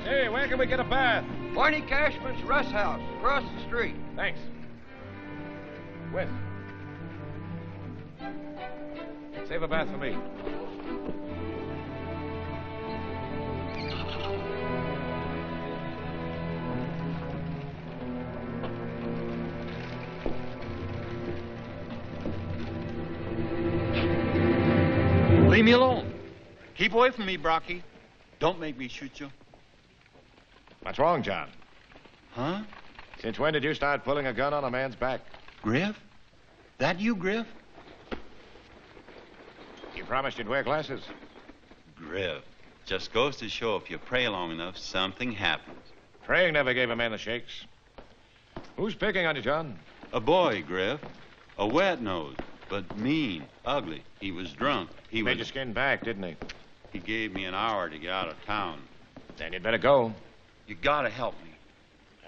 Hey, where can we get a bath? Barney Cashman's Rust House, across the street. Thanks. With. Save a bath for me. Leave me alone. Keep away from me, Brocky. Don't make me shoot you. What's wrong, John? Huh? Since when did you start pulling a gun on a man's back? Griff? That you, Griff? You promised you'd wear glasses. Griff, just goes to show if you pray long enough, something happens. Praying never gave a man the shakes. Who's picking on you, John? A boy, Griff. A wet nose, but mean, ugly. He was drunk. He made your skin back, didn't he? He gave me an hour to get out of town. Then you'd better go. You gotta help me.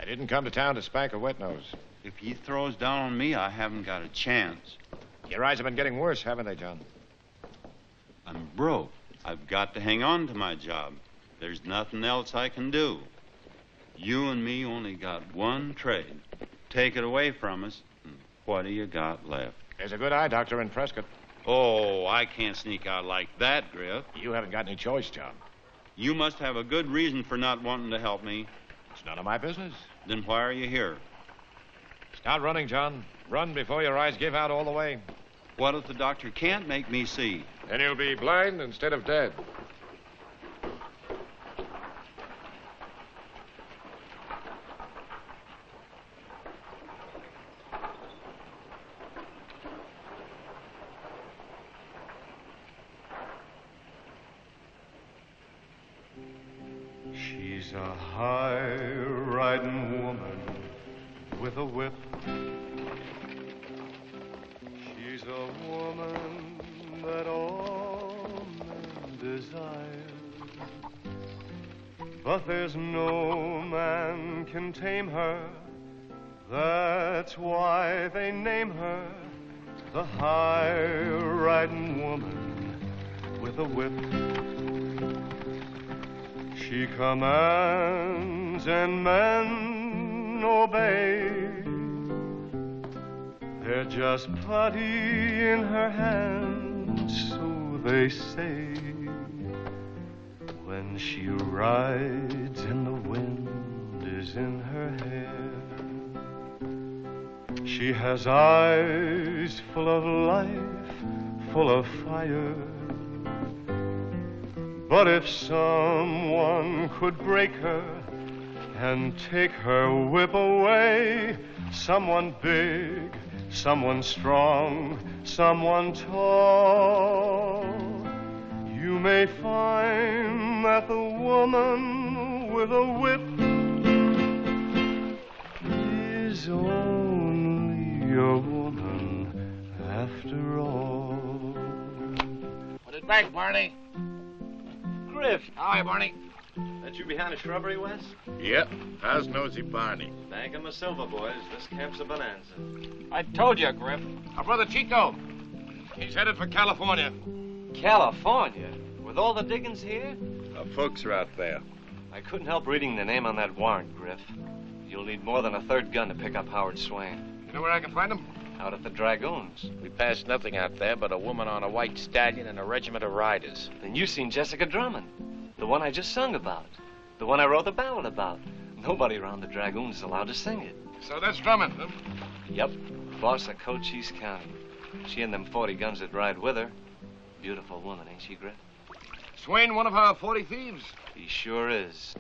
I didn't come to town to spank a wet nose. If he throws down on me, I haven't got a chance. Your eyes have been getting worse, haven't they, John? I'm broke. I've got to hang on to my job. There's nothing else I can do. You and me only got one trade. Take it away from us, and what do you got left? There's a good eye doctor in Prescott. Oh, I can't sneak out like that, Griff. You haven't got any choice, John. You must have a good reason for not wanting to help me. It's none of my business. Then why are you here? Start running, John. Run before your eyes give out all the way. What if the doctor can't make me see? Then you'll be blind instead of dead. She's a high-riding woman with a whip. She's a woman that all men desire. But there's no man can tame her. That's why they name her the high-riding woman with a whip. She commands and men obey. They're just putty in her hands, so they say. When she rides and the wind is in her hair, she has eyes full of life, full of fire. But if someone could break her and take her whip away, someone big, someone strong, someone tall, you may find that the woman with a whip is only a woman after all. Put it back, Barney. Griff. How are you, Barney? That you behind the shrubbery, Wes? Yep. How's Nosy Barney? Thank him a silver, boys. This camp's a bonanza. I told you, Griff. Our brother Chico. He's headed for California. California? With all the diggings here? Our folks are out there. I couldn't help reading the name on that warrant, Griff. You'll need more than a third gun to pick up Howard Swain. You know where I can find him? Out at the Dragoons. We passed nothing out there but a woman on a white stallion and a regiment of riders. Then you've seen Jessica Drummond, the one I just sung about, the one I wrote the ballad about. Nobody around the Dragoons is allowed to sing it. So that's Drummond, huh? Yep, boss of Cochise County. She and them 40 guns that ride with her. Beautiful woman, ain't she, Griff? Swain, one of her 40 thieves? He sure is.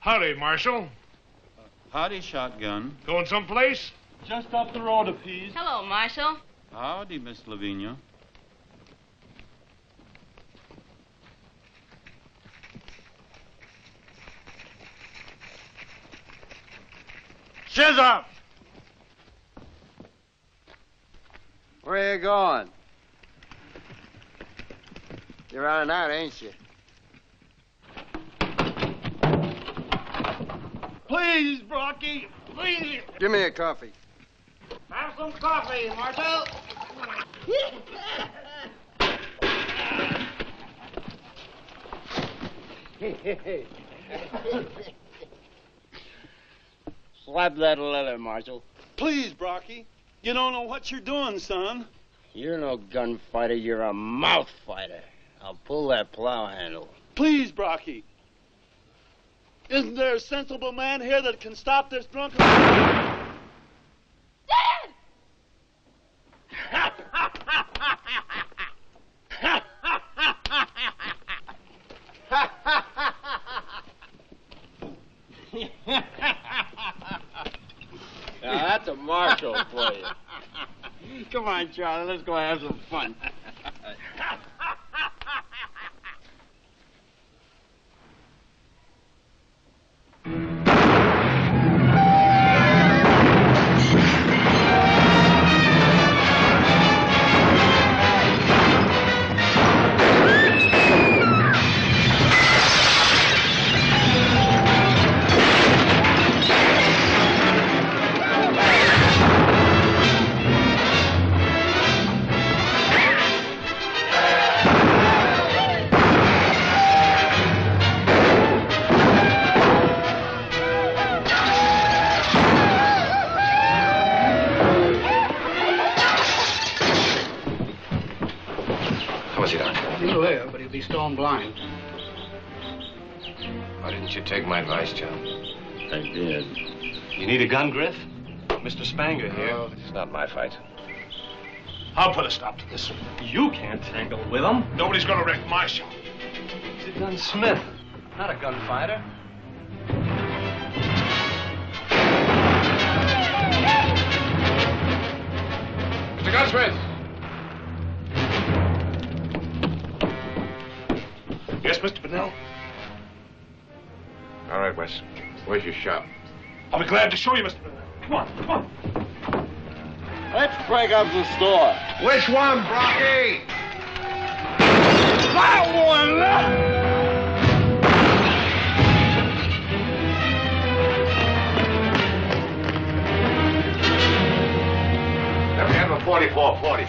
Howdy, Marshal. Howdy, shotgun. Going someplace? Just up the road a piece. Hello, Marshal. Howdy, Miss Lavinia. Scissor! Where you going? You're running out, ain't you? Please, Brocky, please. Give me a coffee. Have some coffee, Marshal. Slap that leather, Marshal. Please, Brocky. You don't know what you're doing, son. You're no gunfighter, you're a mouth fighter. I'll pull that plow handle. Please, Brocky. Isn't there a sensible man here that can stop this drunk? Dad! Now, that's a Marshal for you. Come on, Charlie, let's go have some fun. Stone blind. Why didn't you take my advice, John? I did. You need a gun, Griff? Mr. Spanger here. Oh, it's not my fight. I'll put a stop to this. You can't tangle with him. Nobody's gonna wreck my shop. He's a gunsmith, not a gunfighter. Mr. Gunsmith! Yes, Mr. Bennell? All right, Wes. Where's your shop? I'll be glad to show you, Mr. Bennell. Come on, come on. Let's break up the store. Which one, Brocky? That one! Let me have a 44-40.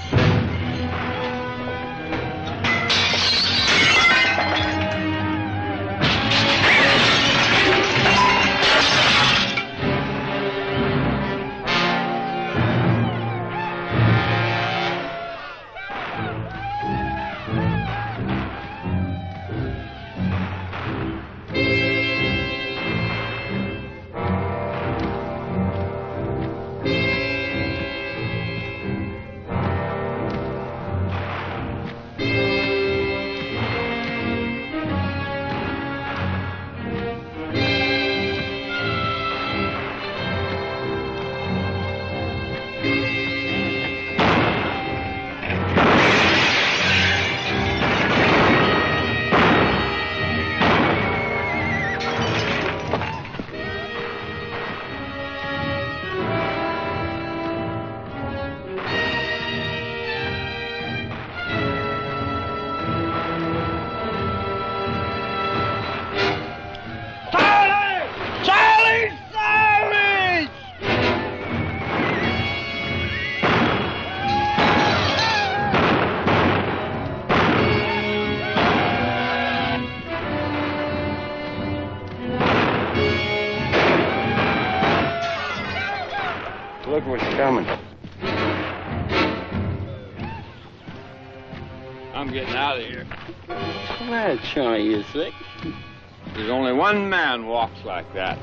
Look what's coming. I'm getting out of here. Well, Charlie, you sick? There's only one man walks like that.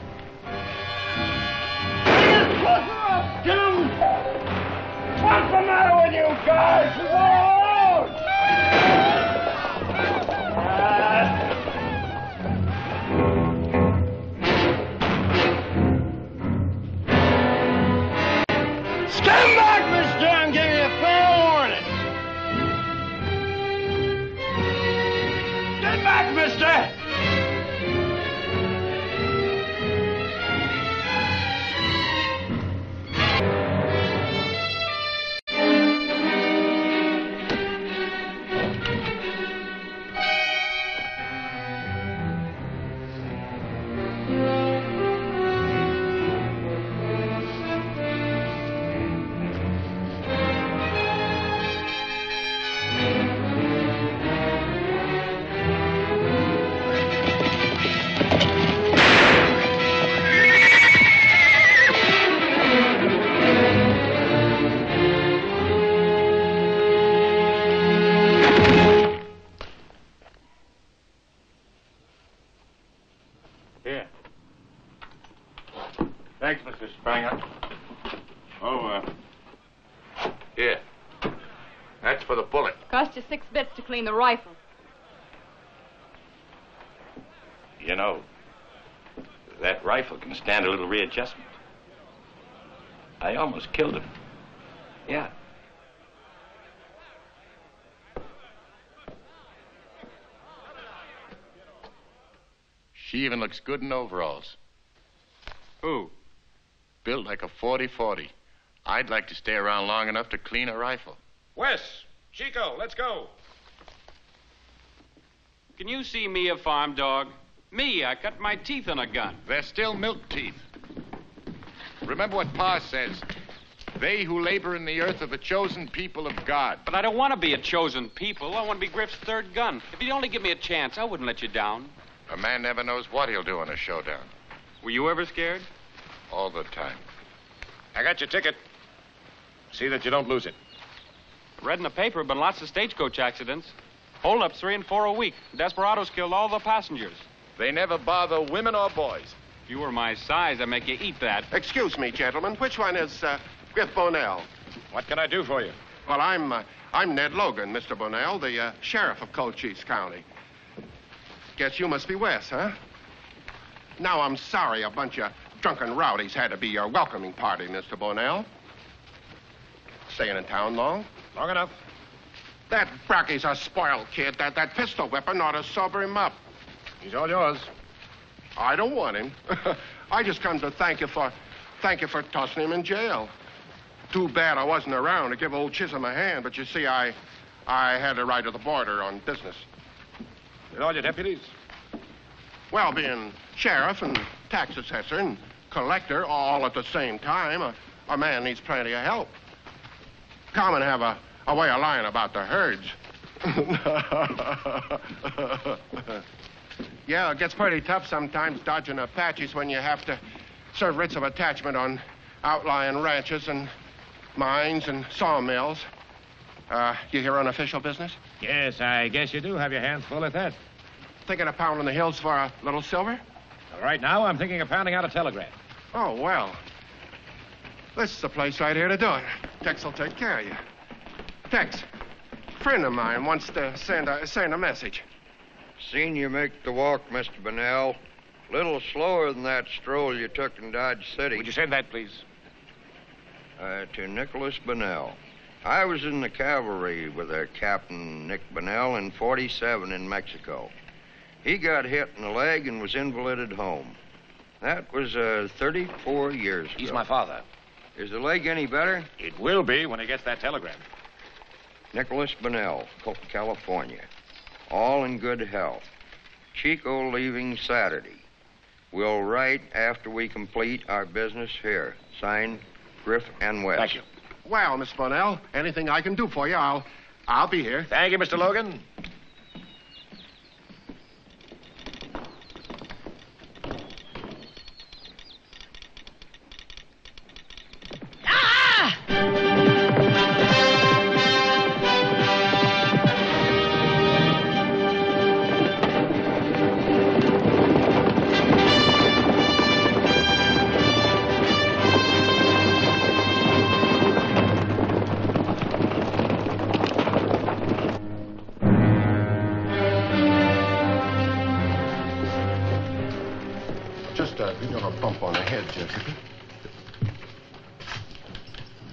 What's the matter with you guys? Stand back, mister! I'm giving you a fair warning. Stand back, mister! the bullet. Cost you 6 bits to clean the rifle. You know, that rifle can stand a little readjustment. I almost killed him. Yeah. She even looks good in overalls. Who? Built like a 40-40. I'd like to stay around long enough to clean a rifle. Wes, Chico, let's go. Can you see me a farm dog? Me, I cut my teeth on a gun. They're still milk teeth. Remember what Pa says. They who labor in the earth are the chosen people of God. But I don't want to be a chosen people. I want to be Griff's third gun. If you'd only give me a chance, I wouldn't let you down. A man never knows what he'll do in a showdown. Were you ever scared? All the time. I got your ticket. See that you don't lose it. Read in the paper, been lots of stagecoach accidents. Hold-ups 3 and 4 a week. Desperados killed all the passengers. They never bother women or boys. If you were my size, I'd make you eat that. Excuse me, gentlemen. Which one is Griff Bonnell? What can I do for you? Well, I'm Ned Logan, Mr. Bonnell, the sheriff of Cochise County. Guess you must be Wes, huh? Now, I'm sorry a bunch of drunken rowdies had to be your welcoming party, Mr. Bonnell. Staying in town long? Long enough. That Brocky's a spoiled kid. That pistol whipping ought to sober him up. He's all yours. I don't want him. I just come to thank you for tossing him in jail. Too bad I wasn't around to give old Chisholm a hand, but you see, I had to ride to the border on business. With all your deputies? Well, being sheriff and tax assessor and collector all at the same time, a man needs plenty of help. Common have a way of lying about the herds. Yeah, it gets pretty tough sometimes dodging Apaches when you have to serve writs of attachment on outlying ranches and mines and sawmills. You here on official business? Yes, I guess you do have your hands full at that. Thinking of pounding the hills for a little silver? Right now, I'm thinking of pounding out a telegram. Oh, well. This is the place right here to do it. Tex will take care of you. Tex, a friend of mine wants to send a message. Seen you make the walk, Mr. Bonnell. Little slower than that stroll you took in Dodge City. Would you send that, please? To Nicholas Bonnell. I was in the cavalry with Captain Nick Bonnell in 47 in Mexico. He got hit in the leg and was invalided home. That was 34 years ago. He's my father. Is the leg any better? It will be when he gets that telegram. Nicholas Bonnell, California. All in good health. Chico leaving Saturday. We'll write after we complete our business here. Signed, Griff and West. Thank you. Well, Miss Bonnell, anything I can do for you, I'll be here. Thank you, Mr. Logan.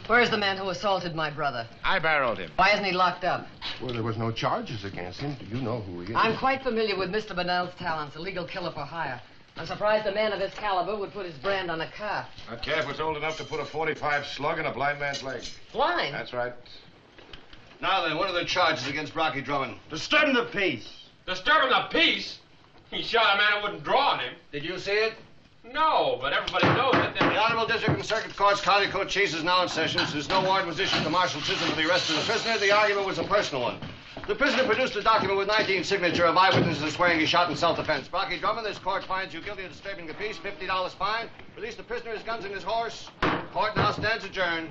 Where's the man who assaulted my brother? I barreled him. Why isn't he locked up? Well, there was no charges against him. Do you know who he is? I'm quite familiar with Mr. Bonnell's talents, a legal killer for hire. I'm surprised a man of his caliber would put his brand on a calf. That calf was old enough to put a .45 slug in a blind man's leg. Blind? That's right. Now then, what are the charges against Brocky Drummond? Disturbing the peace. Disturbing the peace? He shot a man who wouldn't draw on him. Did you see it? No, but everybody knows that The Honorable District and Circuit Courts, County Cochise is now in session. Since no warrant was issued to Marshal Chisholm for the arrest of the prisoner, the argument was a personal one. The prisoner produced a document with 19 signatures of eyewitnesses swearing he shot in self-defense. Brocky Drummond, this court finds you guilty of disturbing the peace, $50 fine. Release the prisoner, his guns, and his horse. Court now stands adjourned.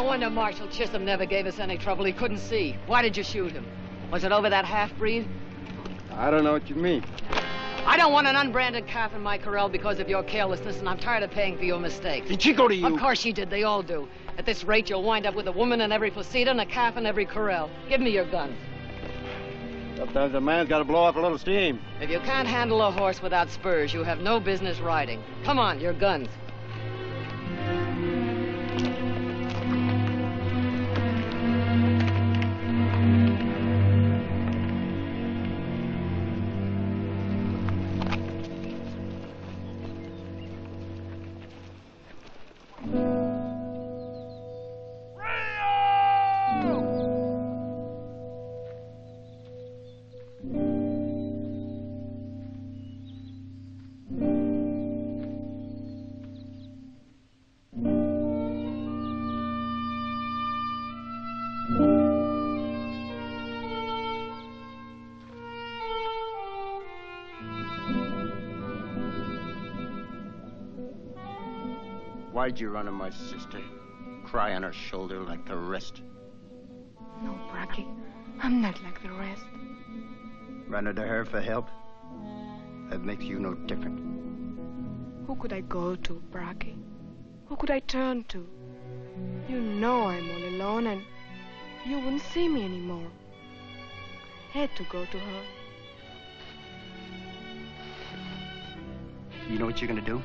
No wonder Marshal Chisholm never gave us any trouble. He couldn't see. Why did you shoot him? Was it over that half-breed? I don't know what you mean. I don't want an unbranded calf in my corral because of your carelessness, and I'm tired of paying for your mistakes. Did she go to you? Of course she did. They all do. At this rate, you'll wind up with a woman in every posada and a calf in every corral. Give me your guns. Sometimes a man's got to blow off a little steam. If you can't handle a horse without spurs, you have no business riding. Come on, your guns. Why'd you run on my sister? Cry on her shoulder like the rest? No, Bracky. I'm not like the rest. Running to her for help? That makes you no different. Who could I go to, Bracky? Who could I turn to? You know I'm all alone and you wouldn't see me anymore. I had to go to her. You know what you're gonna do?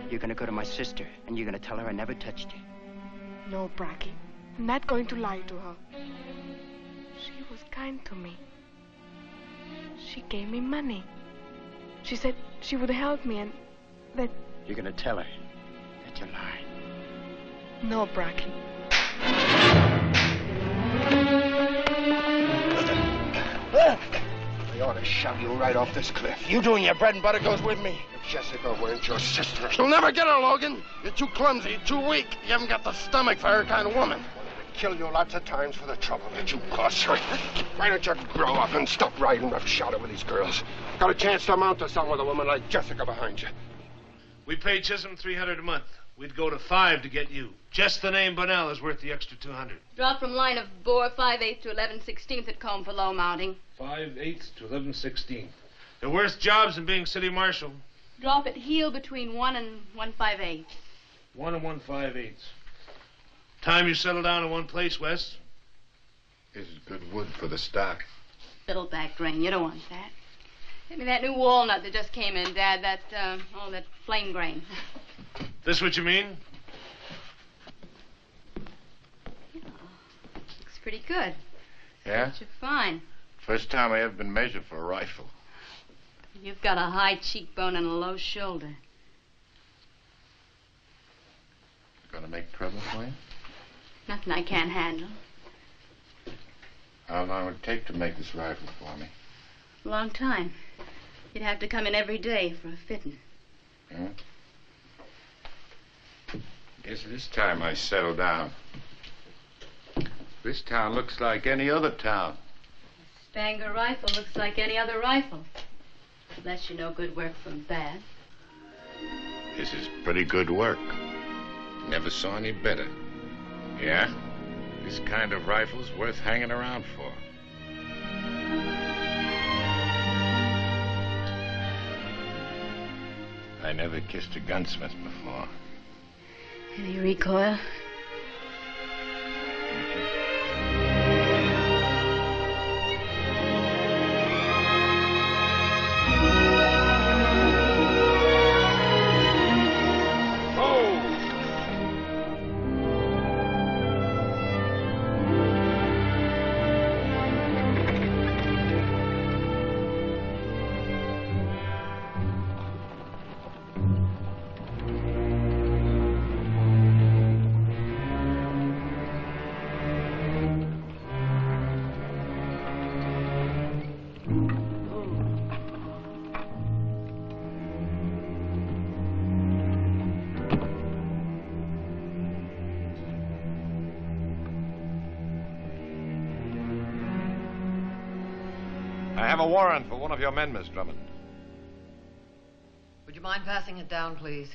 You're gonna go to my sister, and you're gonna tell her I never touched you. No, Bracky. I'm not going to lie to her. She was kind to me. She gave me money. She said she would help me and that... You're gonna tell her that you lied. No, Bracky. They ought to shove you right off this cliff. You doing your bread and butter goes with me. If Jessica weren't your sister... You'll never get her, Logan. You're too clumsy, too weak. You haven't got the stomach for her kind of woman. I wanted to kill you lots of times for the trouble that you caused her. Why don't you grow up and stop riding roughshod with these girls? Got a chance to amount to something with a woman like Jessica behind you. We paid Chisholm $300 a month. We'd go to $5 to get you. Just the name Bunnell is worth the extra $200. Drop from line of bore 5/8 to 11/16 at comb for low mounting. 5/8 to 11/16. They're worse jobs than being city marshal. Drop at heel between 1 and 1/5/8. 1 and 1/5/8. Time you settle down in one place, Wes. This is good wood for the stock. Fiddleback grain. You don't want that. Get me that new walnut that just came in, Dad. That flame grain. This what you mean? Looks pretty good. Yeah? You're fine. First time I ever been measured for a rifle. You've got a high cheekbone and a low shoulder. Gonna make trouble for you? Nothing I can't handle. How long would it take to make this rifle for me? A long time. You'd have to come in every day for a fitting. Yeah? Guess this time I settle down. This town looks like any other town. Stanger rifle looks like any other rifle. Unless you know good work from bad. This is pretty good work. Never saw any better. Yeah? This kind of rifle's worth hanging around for. I never kissed a gunsmith before. Any recoil? I have a warrant for one of your men, Miss Drummond. Would you mind passing it down, please?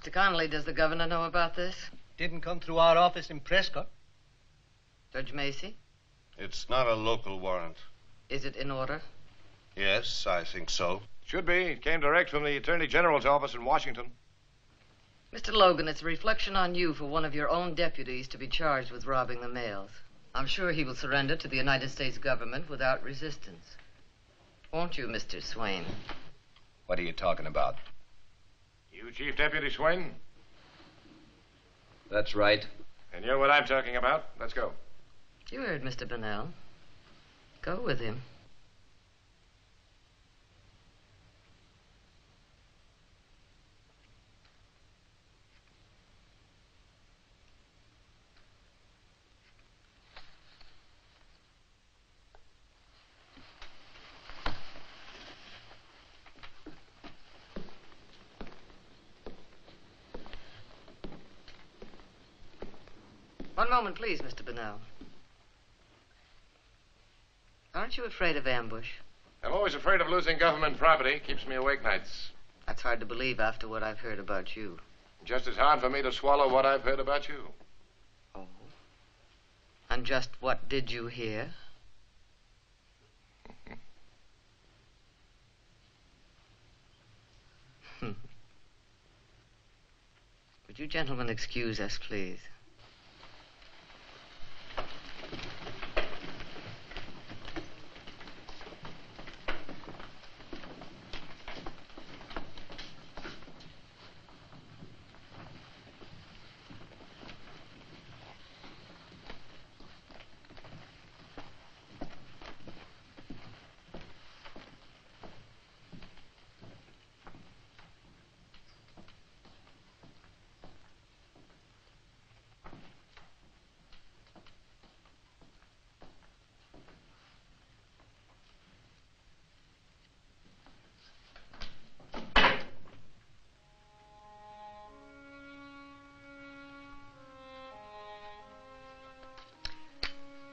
Mr. Connolly, does the governor know about this? Didn't come through our office in Prescott. Judge Macy? It's not a local warrant. Is it in order? Yes, I think so. Should be. It came direct from the Attorney General's office in Washington. Mr. Logan, it's a reflection on you for one of your own deputies to be charged with robbing the mails. I'm sure he will surrender to the United States government without resistance. Won't you, Mr. Swain? What are you talking about? You Chief Deputy Swain? That's right. And you're what I'm talking about. Let's go. You heard Mr. Bunnell. Go with him. One moment, please, Mr. Bunnell. Aren't you afraid of ambush? I'm always afraid of losing government property. Keeps me awake nights. That's hard to believe after what I've heard about you. Just as hard for me to swallow what I've heard about you. Oh. And just what did you hear? Would you gentlemen excuse us, please?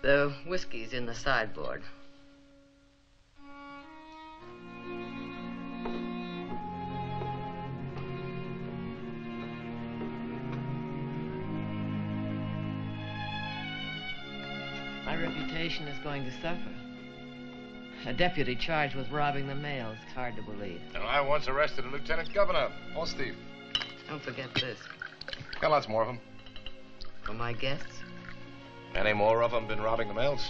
The whiskey's in the sideboard. My reputation is going to suffer. A deputy charged with robbing the mails. It's hard to believe. And I once arrested a lieutenant governor, horse thief. Don't forget this. Got lots more of them. For my guests? Any more of them been robbing the mails?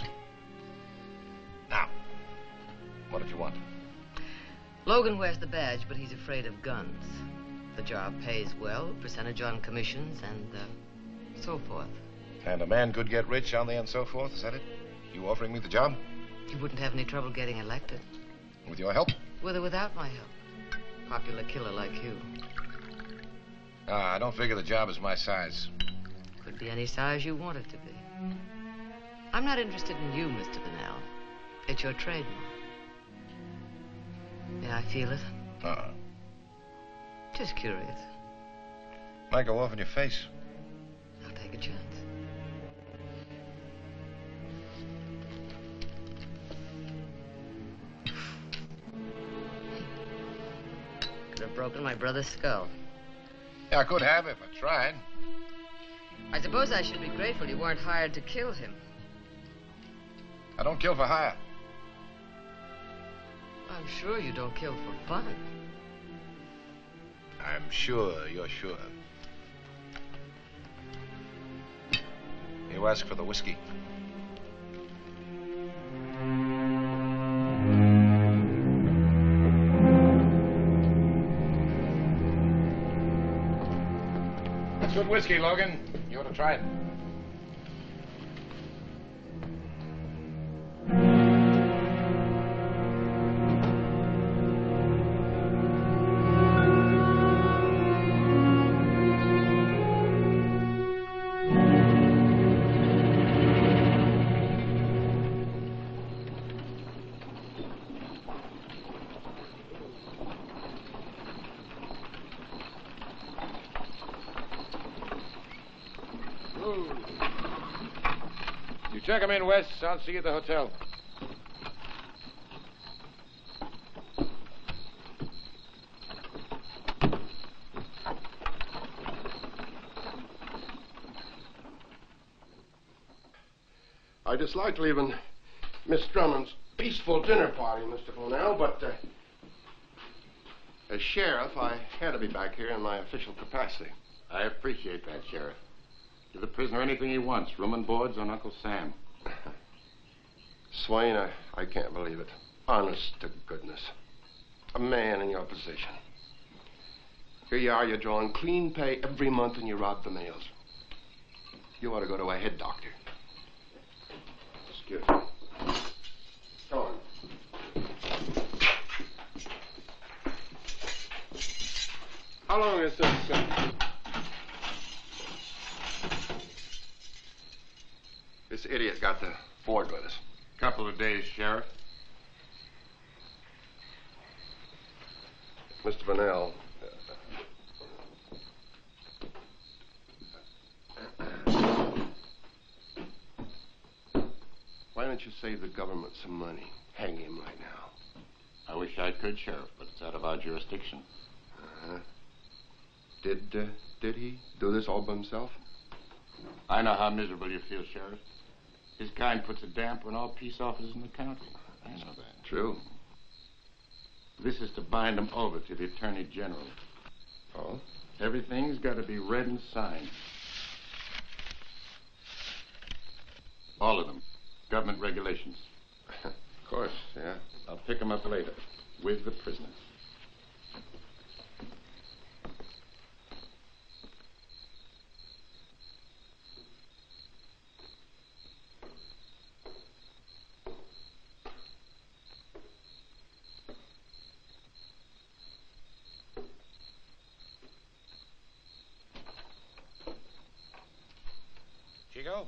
Now, what did you want? Logan wears the badge, but he's afraid of guns. The job pays well, percentage on commissions, and so forth. And a man could get rich on the and so forth, is that it? You offering me the job? You wouldn't have any trouble getting elected. With your help? With or without my help. Popular killer like you. I don't figure the job is my size. Could be any size you want it to be. I'm not interested in you, Mr. Bunnell. It's your trademark. May I feel it? Just curious. Might go off in your face. I'll take a chance. Could have broken my brother's skull. Yeah, I could have if I tried. I suppose I should be grateful you weren't hired to kill him. I don't kill for hire. I'm sure you don't kill for fun. I'm sure you're sure. You ask for the whiskey. That's good whiskey, Logan. You ought to try it. Check him in, Wes. I'll see you at the hotel. I dislike leaving Miss Drummond's peaceful dinner party, Mr. Bonnell, but as sheriff, I had to be back here in my official capacity. I appreciate that, Sheriff. Give the prisoner anything he wants, room and boards on Uncle Sam. Swain, I can't believe it. Honest to goodness. A man in your position. Here you are, you're drawing clean pay every month and you rob the mails. You ought to go to a head doctor. Excuse me. Come on. How long is this? This idiot got to board with us. Couple of days, Sheriff. Mr. Bonnell. Why don't you save the government some money? Hang him right now. I wish I could, Sheriff, but it's out of our jurisdiction. Uh-huh. Did he do this all by himself? I know how miserable you feel, Sheriff. His kind puts a damper on all peace officers in the county. I know that. True. This is to bind him over to the Attorney General. Oh? Everything's got to be read and signed. All of them. Government regulations. Of course, yeah. I'll pick him up later with the prisoners. Chico?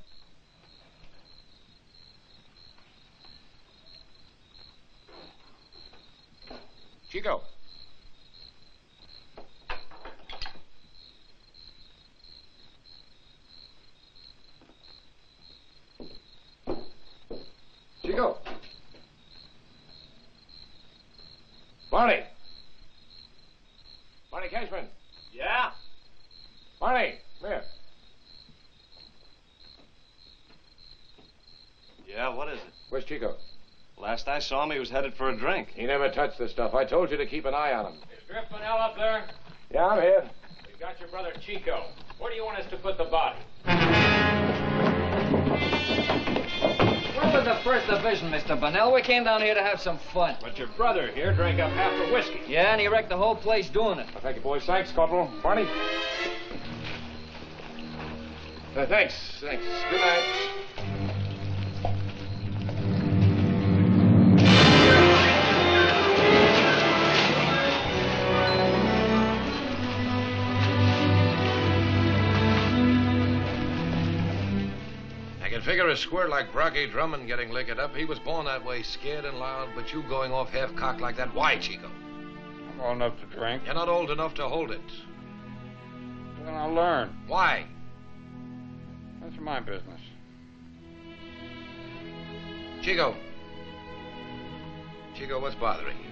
Chico? Chico? Barney! Barney Cashman! Yeah? Barney, come here. Yeah, what is it? Where's Chico? Last I saw him, he was headed for a drink. He never touched this stuff. I told you to keep an eye on him. Is Griff Bonnell up there? Yeah, I'm here. We've got your brother Chico. Where do you want us to put the body? We're with the 1st Division, Mr. Bonnell. We came down here to have some fun. But your brother here drank up half the whiskey. Yeah, and he wrecked the whole place doing it. Thank you, boys. Thanks, Corporal. Barney? Thanks. Good night. Figure a squirt like Brocky Drummond getting liquored up. He was born that way, scared and loud, but you going off half-cocked like that. Why, Chico? I'm old enough to drink. You're not old enough to hold it. Then I'll learn. Why? That's my business. Chico, what's bothering you?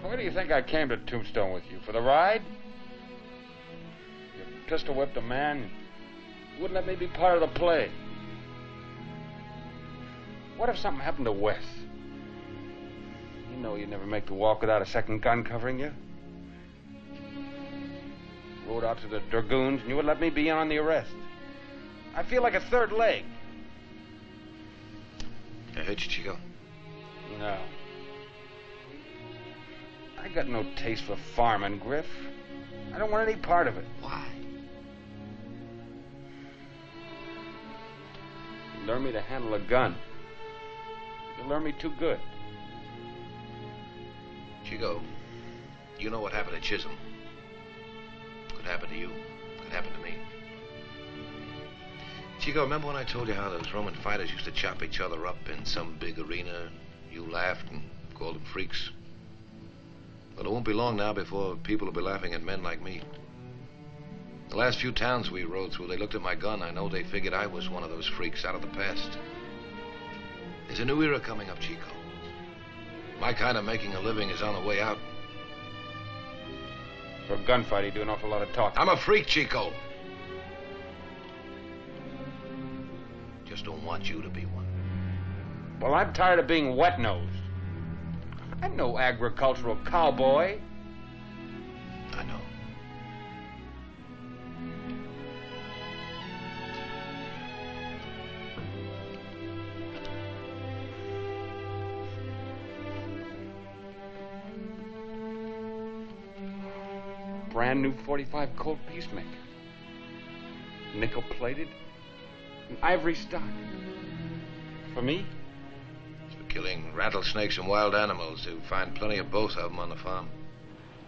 Why do you think I came to Tombstone with you? For the ride? You pistol whipped a man. You wouldn't let me be part of the play. What if something happened to Wes? You know you'd never make the walk without a second gun covering you. Rode out to the Dragoons, and you would let me be in on the arrest. I feel like a third leg. I hurt you, Chico? No. I got no taste for farming, Griff. I don't want any part of it. Why? You learn me to handle a gun. You learn me too good. Chico, you know what happened at Chisholm. Could happen to you. Could happen to me. Chico, remember when I told you how those Roman fighters used to chop each other up in some big arena? You laughed and called them freaks. But it won't be long now before people will be laughing at men like me. The last few towns we rode through, they looked at my gun. I know they figured I was one of those freaks out of the past. There's a new era coming up, Chico. My kind of making a living is on the way out. For a gunfight, you do an awful lot of talking. I'm a freak, Chico. just don't want you to be one. Well, I'm tired of being wet-nosed. I'm no agricultural cowboy. I know. Brand new 45 Colt Peacemaker. Nickel-plated. An ivory stock. For me? It's for killing rattlesnakes and wild animals. You find plenty of both of them on the farm.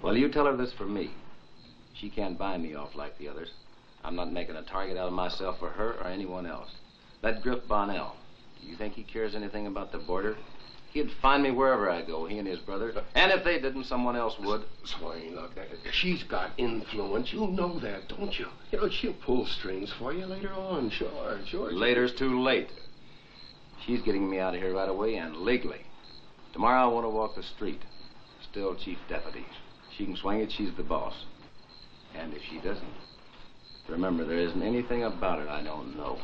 Well, you tell her this for me. She can't buy me off like the others. I'm not making a target out of myself for her or anyone else. That Griff Bonnell, do you think he cares anything about the border? He'd find me wherever I go, he and his brother. And if they didn't, someone else would. Swain, look, she's got influence. You know that, don't you? You know, she'll pull strings for you later on. Sure. Later's too late. She's getting me out of here right away and legally. Tomorrow I want to walk the street. Still chief deputy. She can swing it, she's the boss. And if she doesn't, remember, there isn't anything about it I don't know.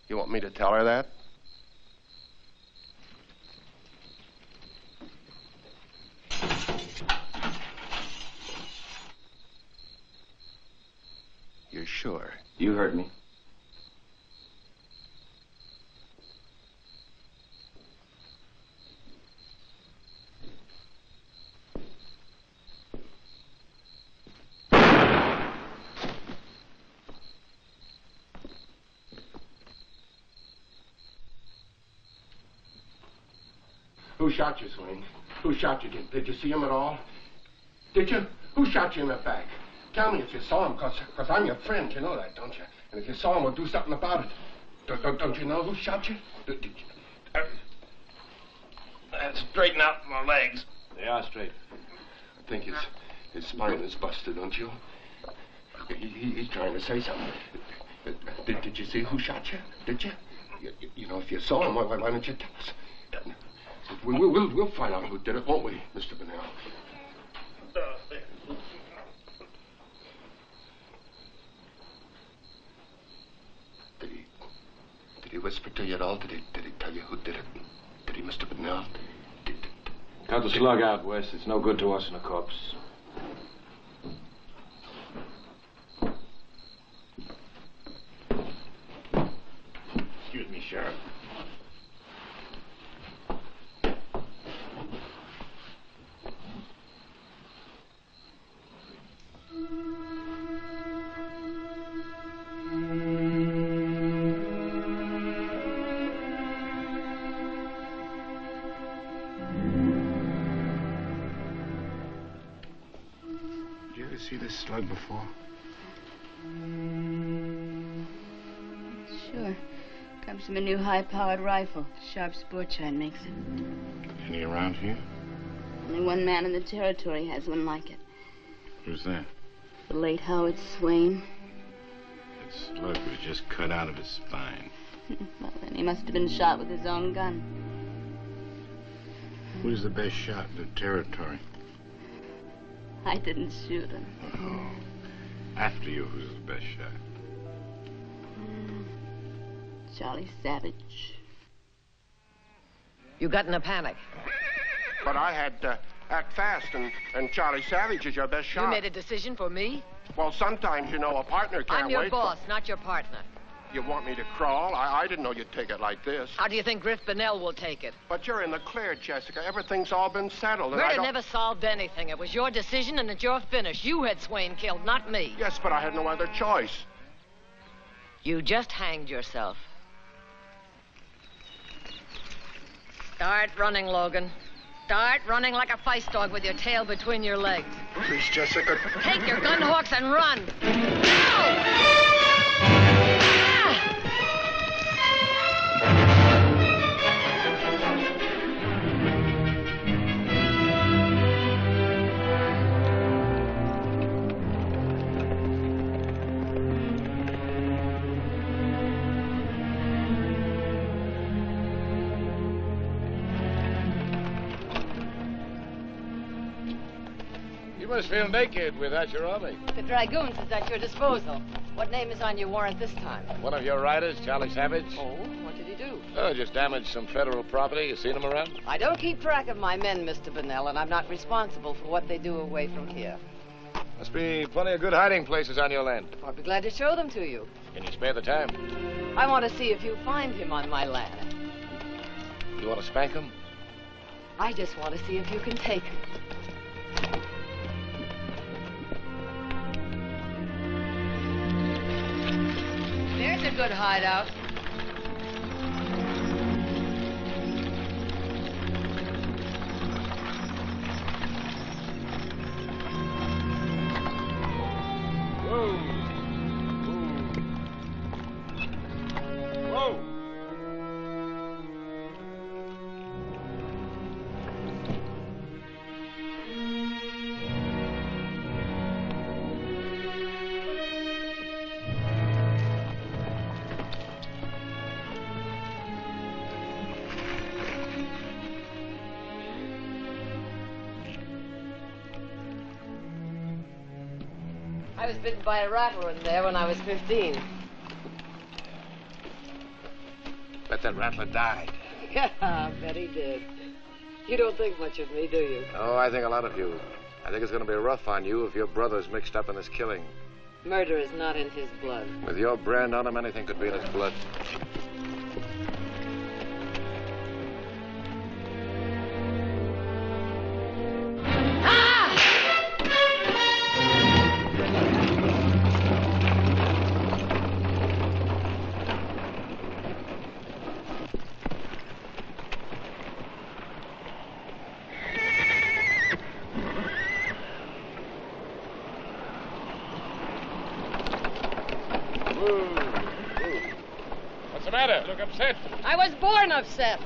You want me to tell her that? You're sure? You heard me. Who shot you, Swain? Who shot you? Did you see him at all? Did you? Who shot you in the back? Tell me if you saw him, because I'm your friend. You know that, don't you? And if you saw him, we'll do something about it. Don't you know who shot you? Did you? Straighten out my legs. They are straight. I think his spine is busted, don't you? He's trying to say something. Did you see who shot you? Did you? You know, if you saw him, why don't you tell us? We'll find out who did it, won't we, Mr. Bonnell? Did he whisper to you at all? Did he tell you who did it? Did he, Mr. Bonnell? Cut the slug out, Wes. It's no good to us in a corpse. Excuse me, Sheriff. See this slug before? Sure. Comes from a new high-powered rifle. Sharp sport shot makes it. Any around here? Only one man in the territory has one like it. Who's that? The late Howard Swain. That slug was just cut out of his spine. Well, then he must have been shot with his own gun. Who's the best shot in the territory? I didn't shoot him. Oh. After you, who's the best shot? Charlie Savage. You got in a panic. But I had to act fast, and Charlie Savage is your best shot. You made a decision for me? Well, sometimes, you know, a partner can't wait. I'm your boss, not your partner. You want me to crawl? I didn't know you'd take it like this. How do you think Griff Bonnell will take it? But you're in the clear, Jessica. Everything's all been settled. Murder never solved anything. It was your decision, and it's your finish. You had Swain killed, not me. Yes, but I had no other choice. You just hanged yourself. Start running, Logan. Start running like a feist dog with your tail between your legs. Please, Jessica. Take your gun hooks and run. Now! must feel naked without your army. The Dragoons is at your disposal. What name is on your warrant this time? One of your riders, Charlie Savage. Oh, what did he do? Oh, just damaged some federal property. You seen him around? I don't keep track of my men, Mr. Bonnell, and I'm not responsible for what they do away from here. Must be plenty of good hiding places on your land. I'll be glad to show them to you. Can you spare the time? I want to see if you find him on my land. You want to spank him? I just want to see if you can take him. There's a good hideout. I was bitten by a rattler in there when I was 15. Bet that rattler died. Yeah, I bet he did. You don't think much of me, do you? Oh, I think a lot of you. I think it's going to be rough on you if your brother's mixed up in this killing. Murder is not in his blood. With your brand on him, anything could be in his blood. What's the matter? Look upset. I was born upset.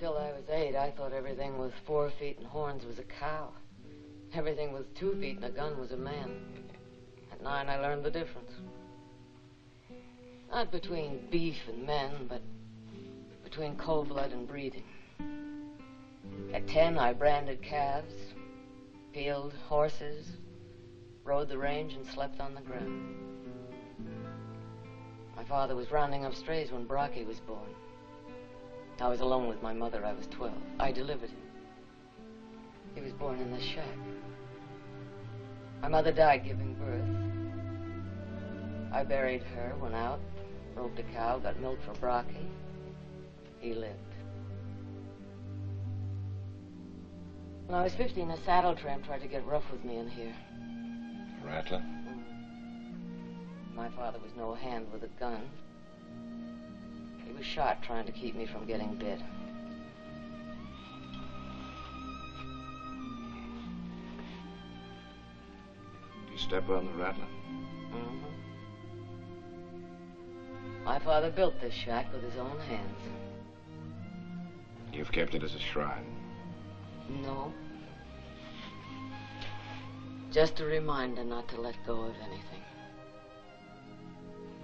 Until I was 8, I thought everything with 4 feet and horns was a cow. Everything with 2 feet and a gun was a man. At 9, I learned the difference. Not between beef and men, but between cold blood and breeding. At 10, I branded calves, peeled horses, rode the range, and slept on the ground. My father was rounding up strays when Brocky was born. I was alone with my mother. I was 12. I delivered him. He was born in this shack. My mother died giving birth. I buried her, went out, roped a cow, got milk for Brocky. He lived. When I was 15, a saddle tramp tried to get rough with me in here. Rattler? My father was no hand with a gun. He was shot trying to keep me from getting bit. You step on the Rattler? Mm-hmm. My father built this shack with his own hands. You've kept it as a shrine? No. Just a reminder not to let go of anything.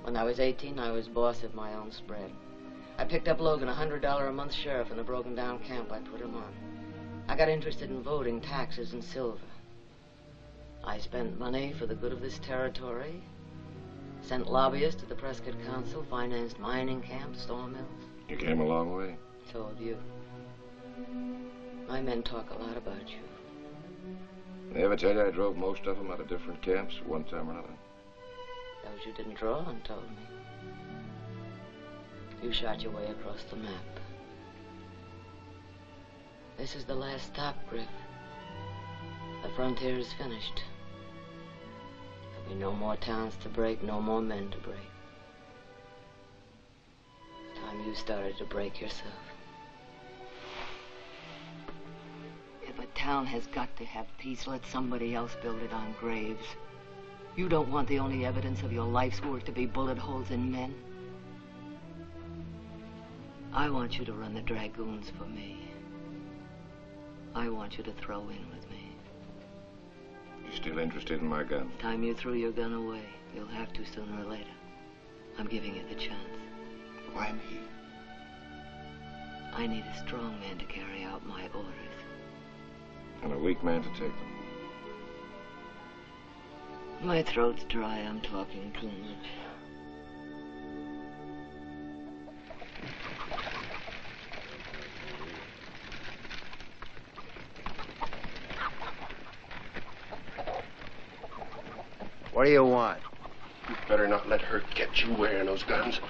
When I was 18, I was boss of my own spread. I picked up Logan, $100 a month sheriff in a broken down camp. I put him on. I got interested in voting, taxes, and silver. I spent money for the good of this territory, sent lobbyists to the Prescott Council, financed mining camps, sawmills. You came a long way. So have you. My men talk a lot about you. They ever tell you I drove most of them out of different camps one time or another? Those you didn't draw on told me. You shot your way across the map. This is the last stop, Griff. The frontier is finished. There'll be no more towns to break, no more men to break. It's time you started to break yourself. If a town has got to have peace, let somebody else build it on graves. You don't want the only evidence of your life's work to be bullet holes in men. I want you to run the dragoons for me. I want you to throw in with me. You still interested in my gun? Time you threw your gun away. You'll have to sooner or later. I'm giving you the chance. Why me? I need a strong man to carry out my orders. And a weak man to take them. My throat's dry. I'm talking too much. What do you want? You better not let her get you wearing those guns.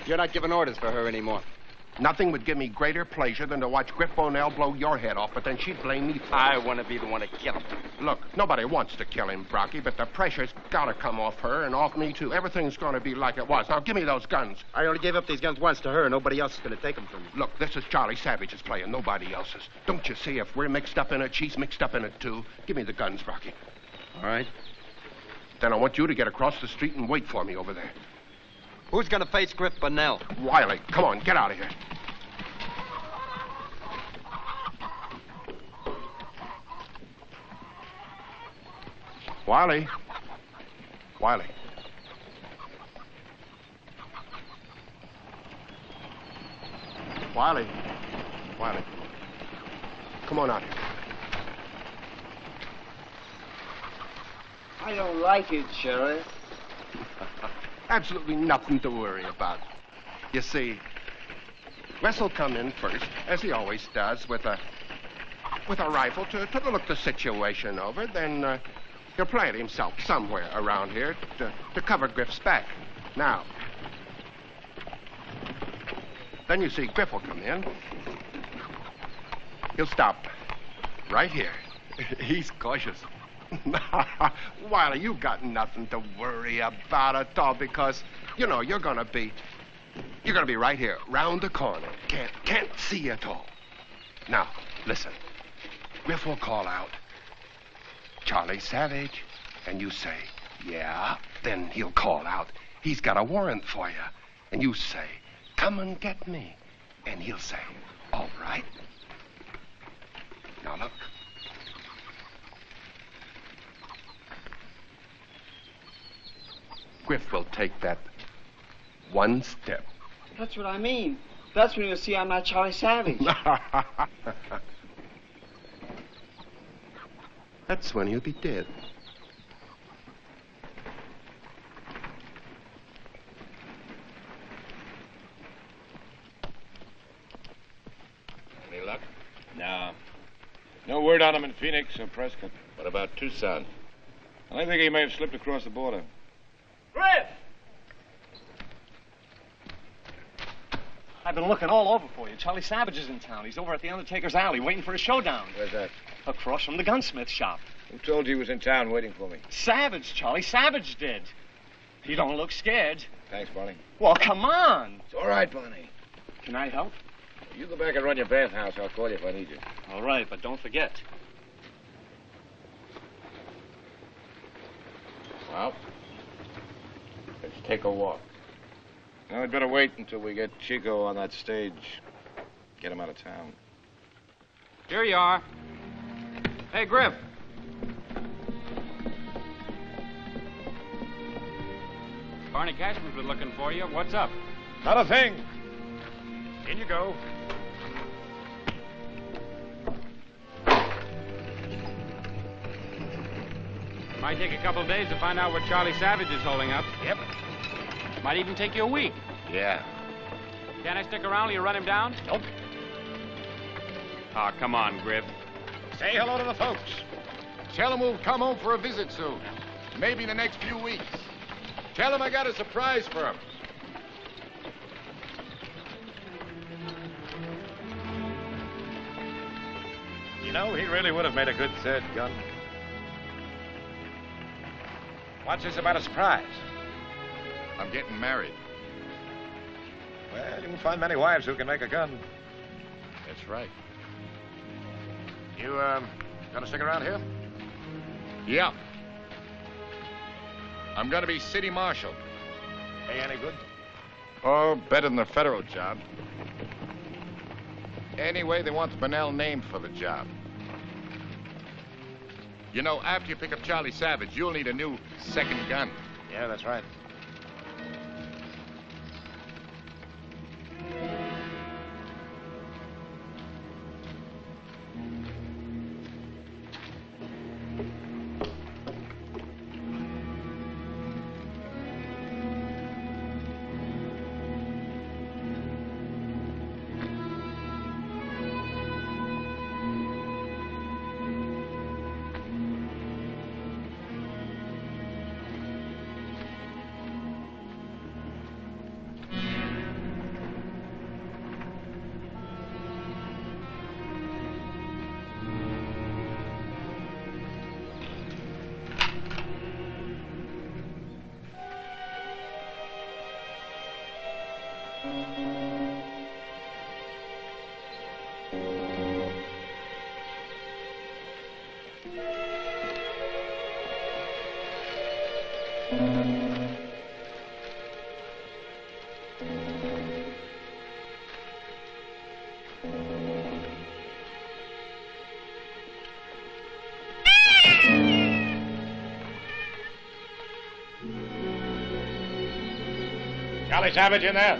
You're not giving orders for her anymore. Nothing would give me greater pleasure than to watch Griff Bonnell blow your head off, but then she'd blame me for it. I want to be the one to kill him. Look, nobody wants to kill him, Brocky, but the pressure's got to come off her and off me, too. Everything's going to be like it was. Now, give me those guns. I only gave up these guns once to her. Nobody else is going to take them from me. Look, this is Charlie Savage's playing, nobody else's. Don't you see? If we're mixed up in it, she's mixed up in it, too. Give me the guns, Brocky. All right. Then I want you to get across the street and wait for me over there. Who's going to face Griff Bonnell? Wiley, come on, get out of here. Wiley. Wiley. Wiley. Wiley. Come on out here. I don't like it, Sheriff. Absolutely nothing to worry about. You see, Wes will come in first, as he always does, with a rifle to look the situation over. Then he'll plant himself somewhere around here to cover Griff's back. Now, then you see Griff will come in. He'll stop right here. He's cautious. Wiley, you got nothing to worry about at all because, you know, you're gonna be right here, round the corner. Can't see at all. Now, listen. Griff will call out, Charlie Savage, and you say, yeah. Then he'll call out, he's got a warrant for you. And you say, come and get me. And he'll say, oh, Griff will take that one step. That's what I mean. That's when you'll see I'm not Charlie Savage. That's when he'll be dead. Any luck? No. No word on him in Phoenix or Prescott. What about Tucson? I think he may have slipped across the border. Griff! I've been looking all over for you. Charlie Savage is in town. He's over at the Undertaker's Alley waiting for a showdown. Where's that? Across from the gunsmith shop. Who told you he was in town waiting for me? Savage, Charlie. Savage did. He don't look scared. Thanks, Barney. Well, come on. It's all right, Barney. Can I help? You go back and run your bathhouse. I'll call you if I need you. All right, but don't forget. Well, let's take a walk. Now, I'd better wait until we get Chico on that stage. Get him out of town. Here you are. Hey, Griff. Barney Cashman's been looking for you. What's up? Not a thing. In you go. Might take a couple of days to find out what Charlie Savage is holding up. Yep. Might even take you a week. Yeah. Can't I stick around till you run him down? Nope. Oh, come on, Griff. Say hello to the folks. Tell them we'll come home for a visit soon. Maybe in the next few weeks. Tell them I got a surprise for them. You know, he really would have made a good third gun. What's this about a surprise? I'm getting married. Well, you can find many wives who can make a gun. That's right. You, gonna stick around here? Yeah. I'm gonna be city marshal. Pay any good? Oh, better than the federal job. Anyway, they want the Bunnell name for the job. You know, after you pick up Charlie Savage, you'll need a new second gun. Yeah, that's right. Charlie Savage in there.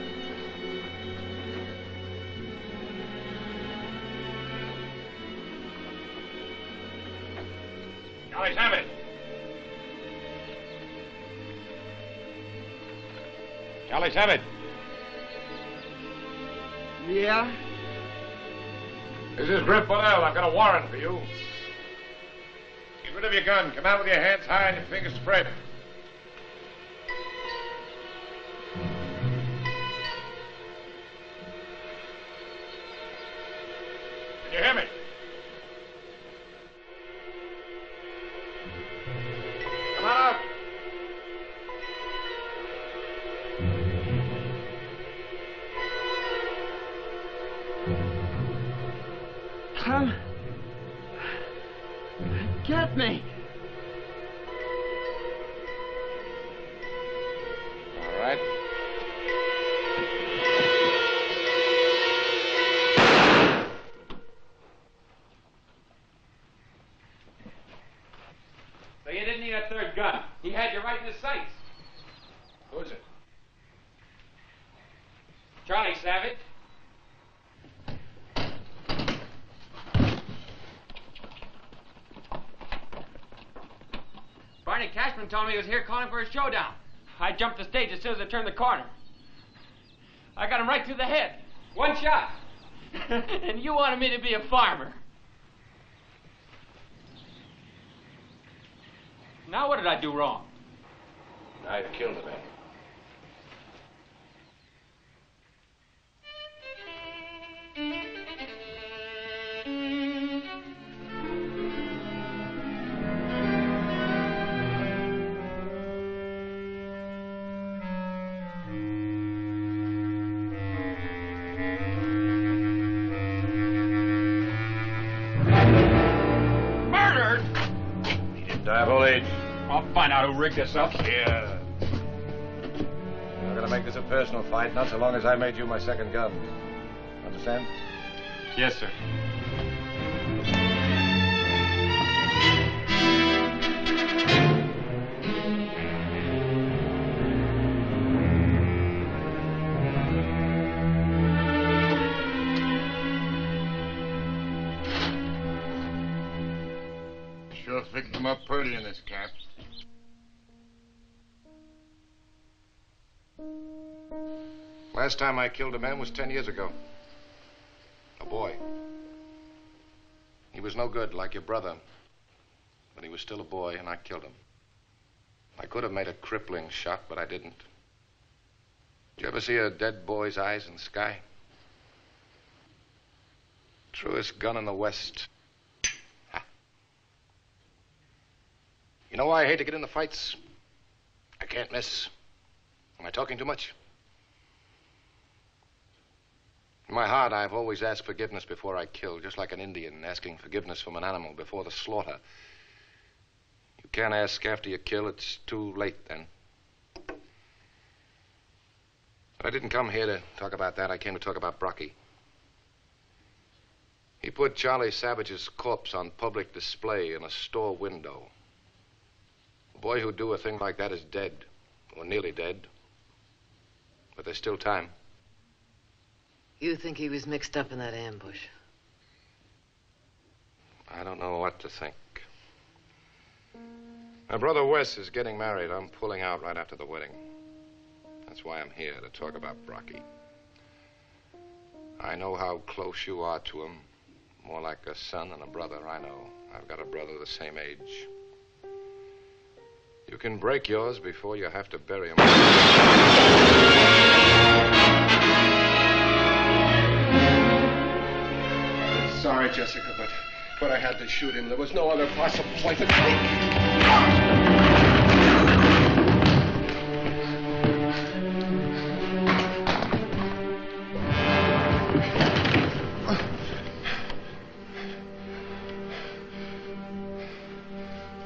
Charlie Savage. Charlie Savage. Yeah? This is Griff Bunnell. I've got a warrant for you. Get rid of your gun. Come out with your hands high and your fingers spread. Can you hear me? Come on out. Come. Get me. All right. So you didn't need a third gun. He had you right in his sights. Charlie, Savage. Barney Cashman told me he was here calling for a showdown. I jumped the stage as soon as I turned the corner. I got him right through the head. One shot. And you wanted me to be a farmer. Now what did I do wrong? I killed a man. Murdered? He didn't die of old age. I'll find out who rigged this up. Yeah. I'm gonna make this a personal fight, not so long as I made you my second gun. Understand? Yes, sir. Sure picked him up pretty in this cap. Last time I killed a man was 10 years ago. A boy. He was no good, like your brother. But he was still a boy, and I killed him. I could have made a crippling shot, but I didn't. Did you ever see a dead boy's eyes in the sky? Truest gun in the West. Ha. You know why I hate to get into fights? I can't miss. Am I talking too much? In my heart, I've always asked forgiveness before I kill, just like an Indian asking forgiveness from an animal before the slaughter. You can't ask after you kill, it's too late then. But I didn't come here to talk about that. I came to talk about Brocky. He put Charlie Savage's corpse on public display in a store window. A boy who'd do a thing like that is dead, or nearly dead. But there's still time. You think he was mixed up in that ambush? I don't know what to think. My brother Wes is getting married. I'm pulling out right after the wedding. That's why I'm here, to talk about Brocky. I know how close you are to him. More like a son than a brother, I know. I've got a brother the same age. You can break yours before you have to bury him. Sorry, Jessica, but I had to shoot him. There was no other possible point to take.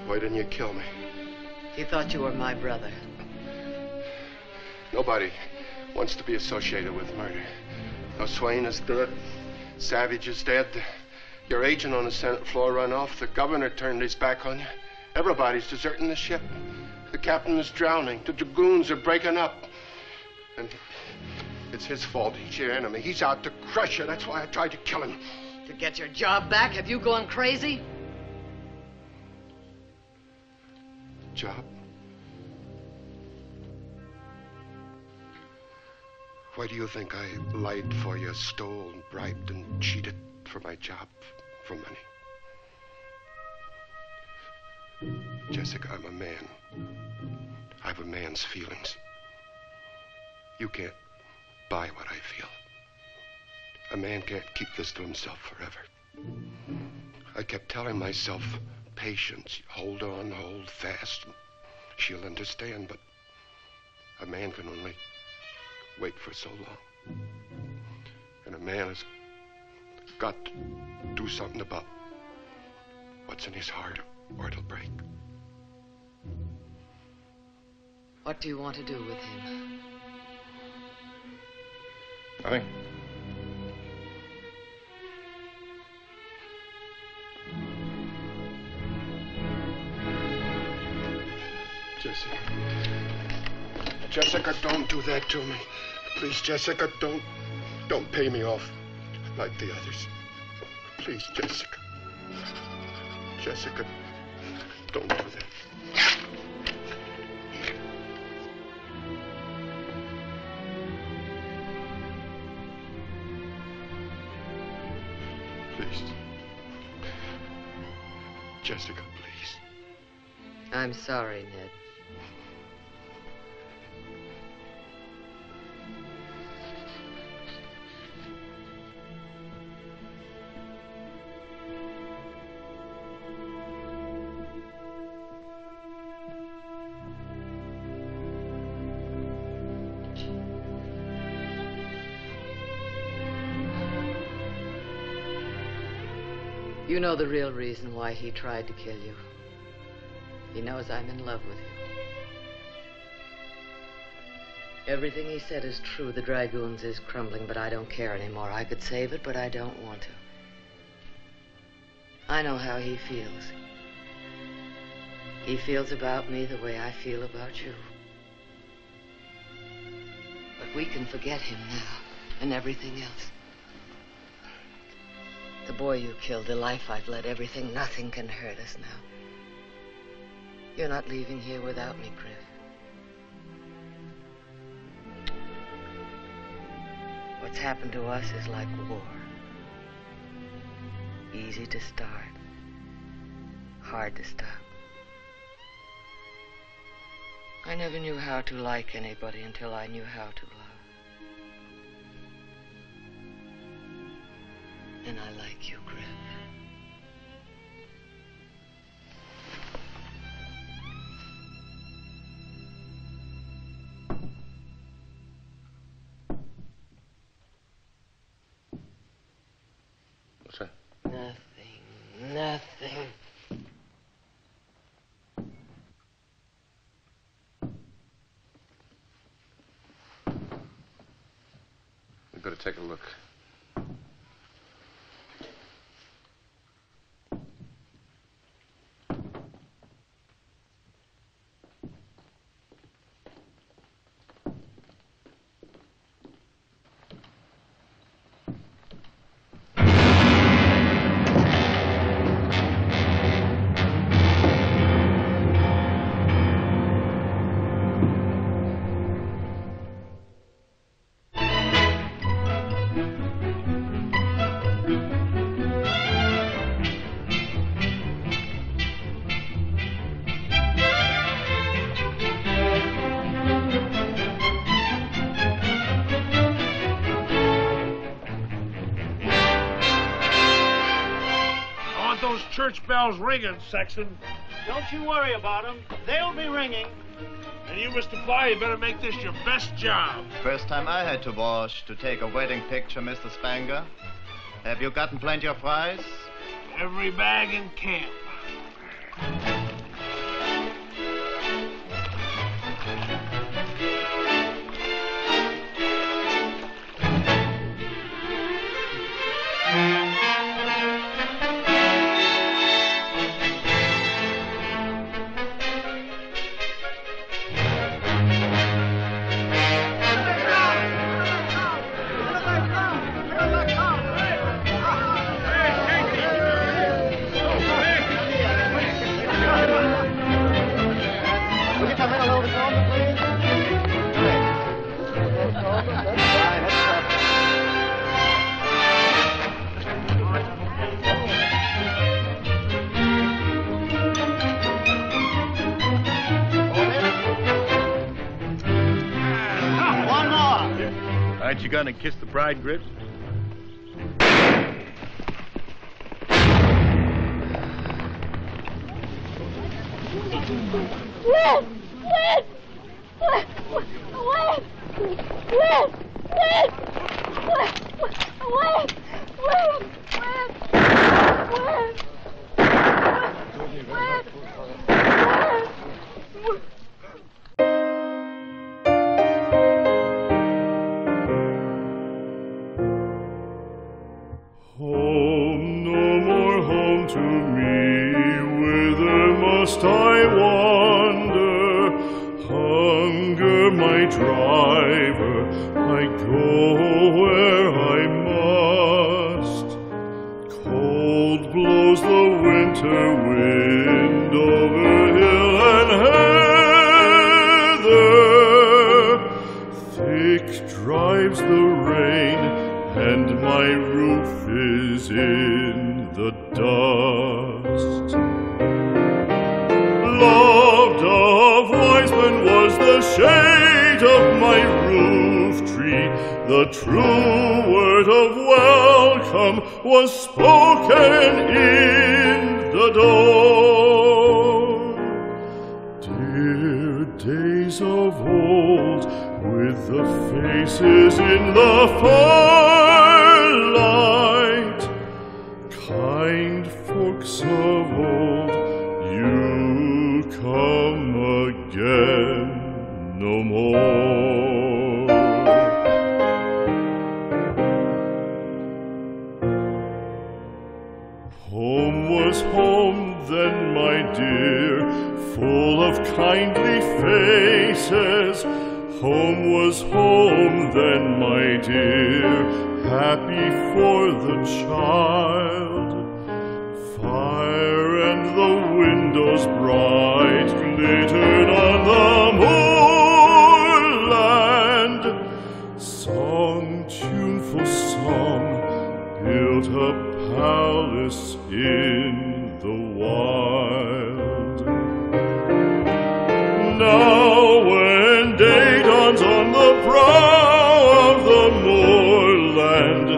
Why didn't you kill me? He thought you were my brother. Nobody wants to be associated with murder. Now, Swain is dead. Savage is dead. Your agent on the Senate floor ran off. The governor turned his back on you. Everybody's deserting the ship. The captain is drowning. The dragoons are breaking up. And it's his fault. He's your enemy. He's out to crush you. That's why I tried to kill him. To get your job back? Have you gone crazy? Job? Why do you think I lied for you, stole, and bribed, and cheated for my job, for money? Jessica, I'm a man. I have a man's feelings. You can't buy what I feel. A man can't keep this to himself forever. I kept telling myself, patience, hold on, hold fast. She'll understand, but a man can only wait for so long. And a man has got to do something about what's in his heart, or it'll break. What do you want to do with him? Nothing. Jessica, don't do that to me. Please, Jessica, don't pay me off like the others. Please, Jessica. Jessica, don't do that. Please. Jessica, please. I'm sorry, Ned. You know the real reason why he tried to kill you. He knows I'm in love with you. Everything he said is true. The Dragoons is crumbling, but I don't care anymore. I could save it, but I don't want to. I know how he feels. He feels about me the way I feel about you. But we can forget him now and everything else. The boy you killed, the life I've led, everything, nothing can hurt us now. You're not leaving here without me, Griff. What's happened to us is like war. Easy to start, hard to stop. I never knew how to like anybody until I knew how to love. And I like you, Griff. What's that? Nothing. We better take a look. Church bells ringing, Sexton. Don't you worry about them. They'll be ringing. And you, Mr. Fly, you better make this your best job. First time I had to wash to take a wedding picture, Mr. Spanger. Have you gotten plenty of fries? Every bag in camp. Aren't you gonna kiss the bride, Griff? Home, no more home to me, whither must I wander? Hunger, my driver, I go where I must. Cold blows the winter wind over hill and heather. Thick drives the rain, and my roof is in the dust. Loved of wise men was the shade of my roof tree. The true word of welcome was spoken in the door. Dear days of old, with the faces in the firelight, kind folks of old, you come again no more. Home was home then, my dear, full of kindly faces. Home was home then, my dear, happy for the child. Fire and the windows bright glittered on the moorland. Song, tuneful song, built a palace in the wild. Now when day dawns on the brow of the moorland,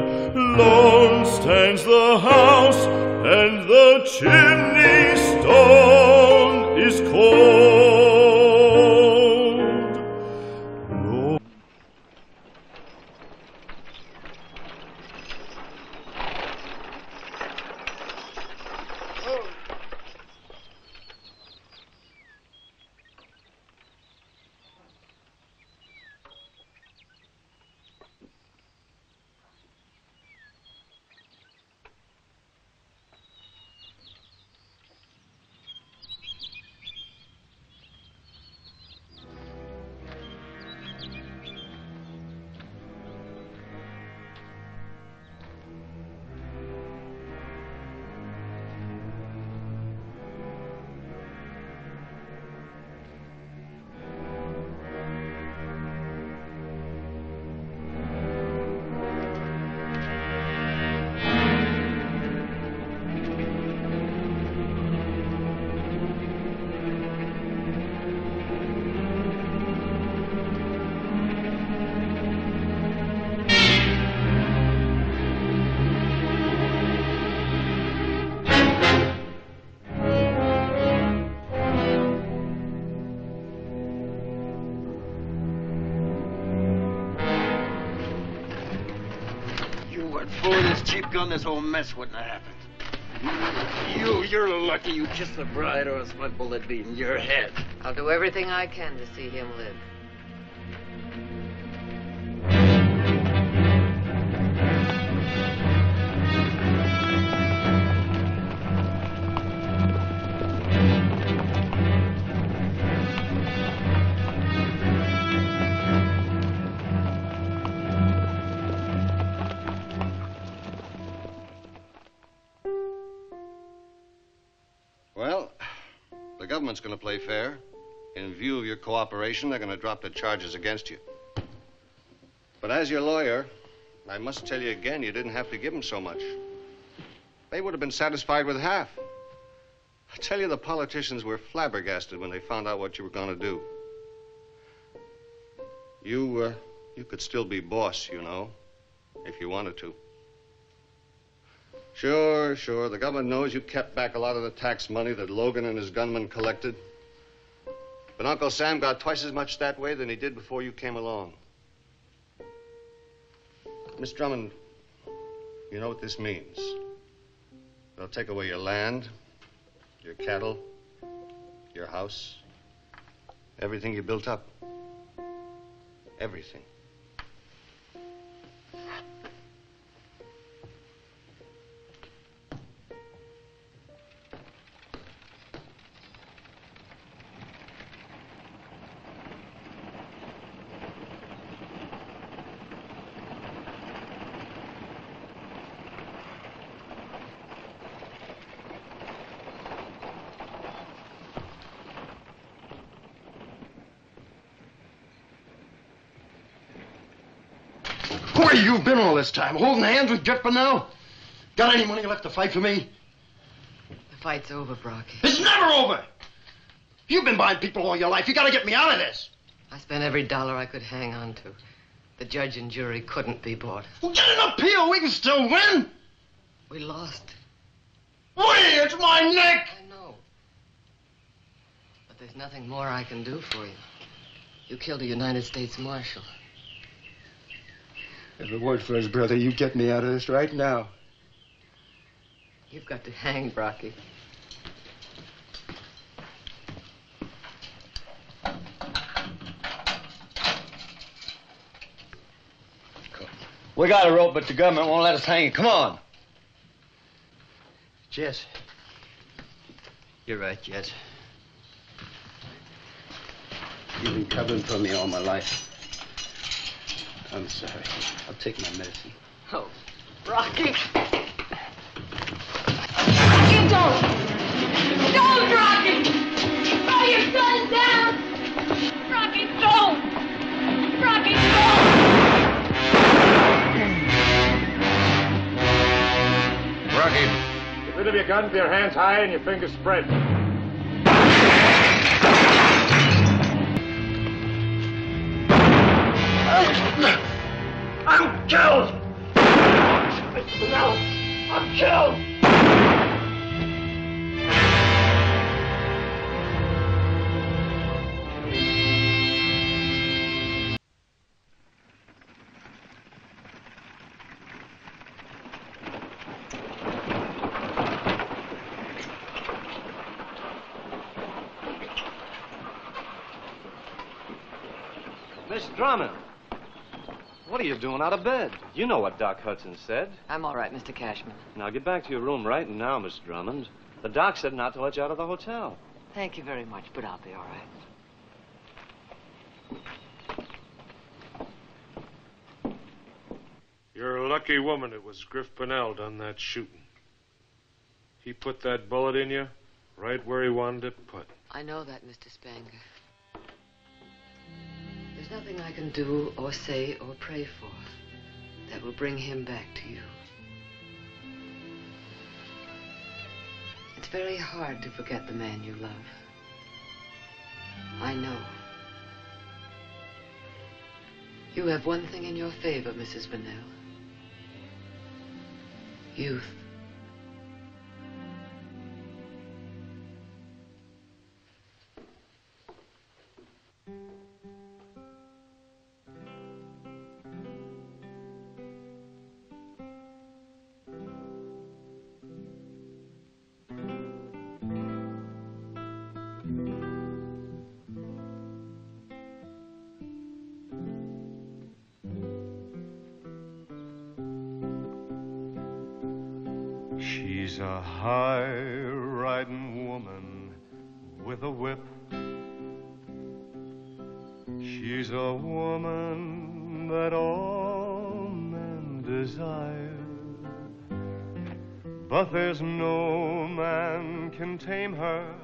lone stands the house, and the chimney stone is cold. Lord. For this cheap gun, this whole mess wouldn't have happened. You're lucky you kissed the bride, or else my bullet'd be in your head. I'll do everything I can to see him live. Well, the government's going to play fair. In view of your cooperation, they're going to drop the charges against you. But as your lawyer, I must tell you again, you didn't have to give them so much. They would have been satisfied with half. I tell you, the politicians were flabbergasted when they found out what you were going to do. You could still be boss, you know, if you wanted to. Sure. The government knows you kept back a lot of the tax money that Logan and his gunmen collected. But Uncle Sam got twice as much that way than he did before you came along. Miss Drummond, you know what this means. They'll take away your land, your cattle, your house, everything you built up. Everything. Where you been all this time? Holding hands with Jeff Bonnell? Got any money left to fight for me? The fight's over, Brocky. It's never over! You've been buying people all your life. You gotta get me out of this. I spent every dollar I could hang on to. The judge and jury couldn't be bought. Well, get an appeal. We can still win. We lost. Wait, it's my neck! I know. But there's nothing more I can do for you. You killed a United States Marshal. As a word for his brother, you get me out of this right now. You've got to hang, Brocky. We got a rope, but the government won't let us hang it. Come on. Jess. You're right, Jess. You've been covering for me all my life. I'm sorry. I'll take my medicine. Oh, Brocky. Rocky, don't! Don't, Rocky! Throw your gun down! Rocky, don't! Rocky, don't! Rocky, get rid of your gun with your hands high and your fingers spread. I'm killed! Mr. Bonnell, I'm killed! Miss Drummond, what are you doing out of bed? You know what Doc Hudson said. I'm all right, Mr. Cashman. Now get back to your room right now, Miss Drummond. The doc said not to let you out of the hotel. Thank you very much, but I'll be all right. You're a lucky woman it was Griff Bonnell done that shooting. He put that bullet in you right where he wanted it put. I know that, Mr. Spanger. There's nothing I can do or say or pray for that will bring him back to you. It's very hard to forget the man you love. I know. You have one thing in your favor, Mrs. Bonnell. Youth. She's a high-riding woman with a whip. She's a woman that all men desire. But there's no man can tame her.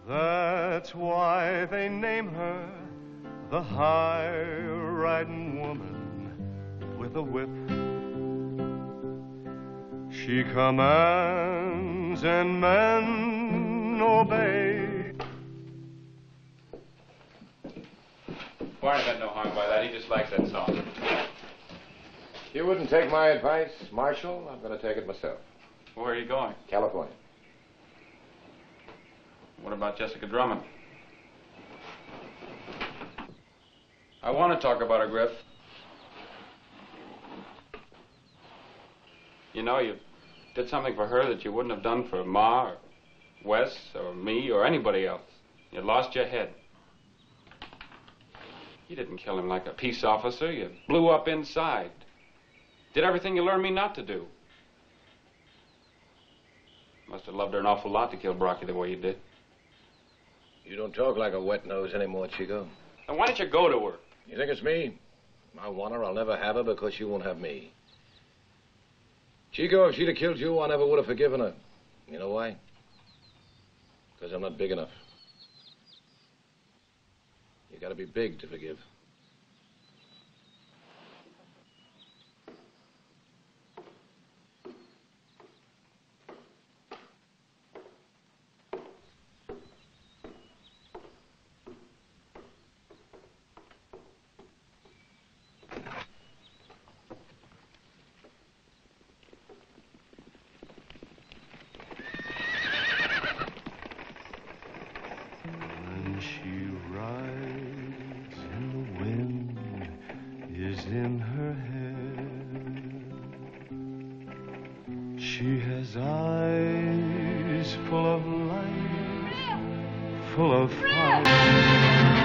That's why they name her the high-riding woman with a whip. She commands and men obey. Barney meant no harm by that. He just likes that song. You wouldn't take my advice, Marshal? I'm going to take it myself. Where are you going? California. What about Jessica Drummond? I want to talk about her, Griff. You know, you did something for her that you wouldn't have done for Ma or Wes or me or anybody else. You lost your head. You didn't kill him like a peace officer. You blew up inside. Did everything you learned me not to do. Must have loved her an awful lot to kill Brocky the way you did. You don't talk like a wet nose anymore, Chico. Then why don't you go to her? You think it's me? I want her, I'll never have her because she won't have me. Chico, if she'd have killed you, I never would have forgiven her. You know why? Because I'm not big enough. You gotta be big to forgive. She has eyes full of light, full of fire.